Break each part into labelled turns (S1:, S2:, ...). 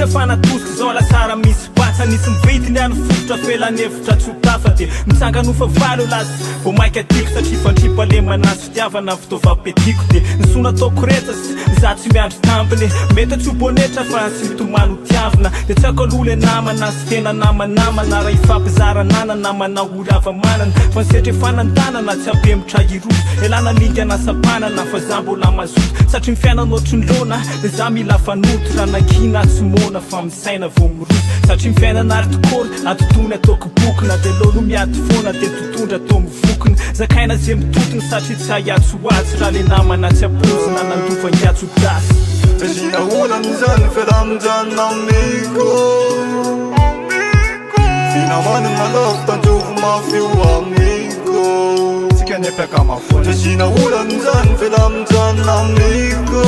S1: misy afanatosika zao lasara misy batsa nisy mivitiny any fototra felanevitra tsotafa de mitsanganofa valo lasy vo maiky atiko satria fandripalemanazy fitiavana fitaovam-petiko de nisona ataoko retsasy za tsy miandro tampiny mety atsobonetra fa tsy mitomano tiavina de tsy ako alola namana sy tena namanamana raha ifampizaranana manao olava manana fa nisetra fanantanana tsy ampemitra iroso elana linga nasapanana fa za mbola mazoto satria mifiainana ohatry ny lona de za mila fanoto raha nakina tsy mona fa misaina vo miroso satria mifiainana ary tokory atotony ataoko bokina de lolo miady foana de totondra atao mivokina zakaina ze mitotony satria tsy ahiatsoatsy raha le namana tsy apozina nandova ngiatso dasy
S2: Regina olan'izany fialamijana amiko Finamanana lafo tandrovo mafio amiko Tsika nepaka mafona Regina olan'izany fialamijana amiko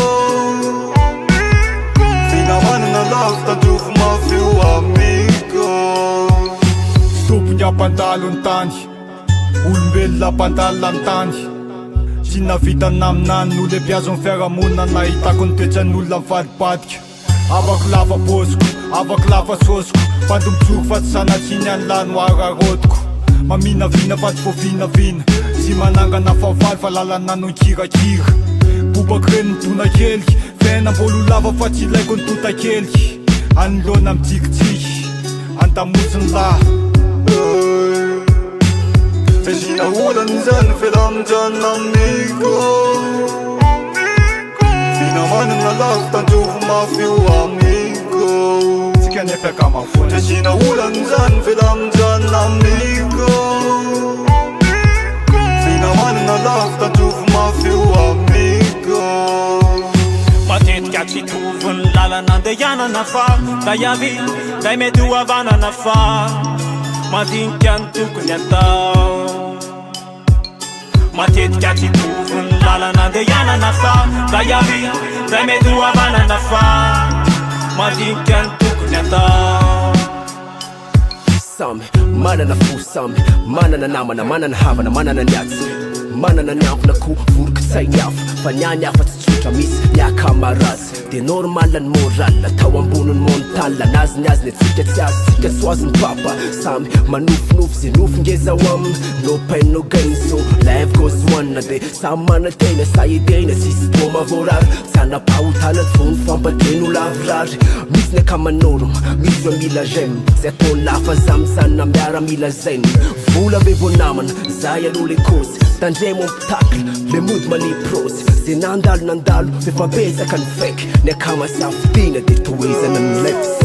S2: Finamanana lafo tandrovo mafio amiko Stompony ampandalo ny tany Olombelona ampandalo ny tany Sy navitana aminany olo mpiazo amin'ny fiarahamonina nahitako ny toetran'olona mivadipadika Avako lava bosiko, avako lava sosiko Mpandomitsoko fa tsy sanatsiny any lano ararotiko Maminavina fa tsy vo vinavina Sy manangana favaly fa lalana no kirakira Bobako reny mitona kely Fiaina mbolo lava fa tsy ilaiko ny tota kely Anolona mitsikitsiky Andamotsiny lahy Regina olan'izany fialamijana amiko Finamanana lafo tandrovo mafio amiko Tsika nepaka mafona Regina olan'izany fialamijana amiko Finamanana lafo tandrovo mafio amiko
S1: matetika tsy tovy ny lalana andehanana fa da iavy day mety ho avanana fa mandinika ny tokony atao matetika tsy tovy ny lalana andehanana fa da iavy day mety ho avanana fa mandinika ny tokony atao
S3: Samy manana fo samy manana namana manana havana manana niatsy manana niampina ko vorokitsainy hafa fa niany hafa tsy tsotra misy niakamarazy de normala ny moral tao amboniny montale nazy ny azy ny atsika tsy azy tsika tsy oazy ny papa samy manofinofy ze nofy ngezao aminy no pain no gain so life goes on de samy manatena saidena sisy toma vorary sanapahotana vony fampateno lavirary misy ny akamanôrona misy va mila gem zay atao lafa zamizany miara mila zainy vola ve vo namana zay aloha le kozy tandremo mpitaky le mody maniprosy ze nandalo fefabezaka ny feky ny akamasafidina de toezana ny lefsy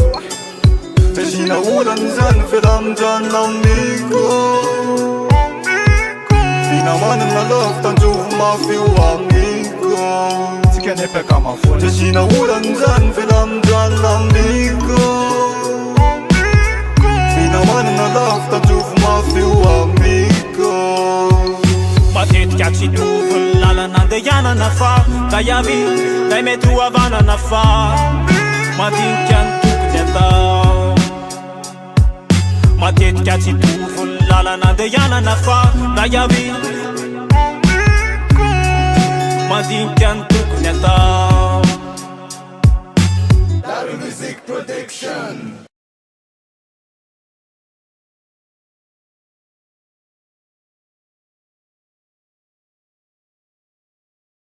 S2: Regina olan'izany fialamijana amiko Finamanana lafo tandrovo mafio amiko Tsika nepaka mafona Regina olan'izany fialamijana amiko Finamanana lafo tandrovo mafio amiko
S1: matetika tsy tovy ny lalana andehanana fa da iavy day mety ho avanana fa mandinika ny tokony atao matetika tsy tovy ny lalana andehanana fa da iavy mandinika ny tokony atao
S2: Music Production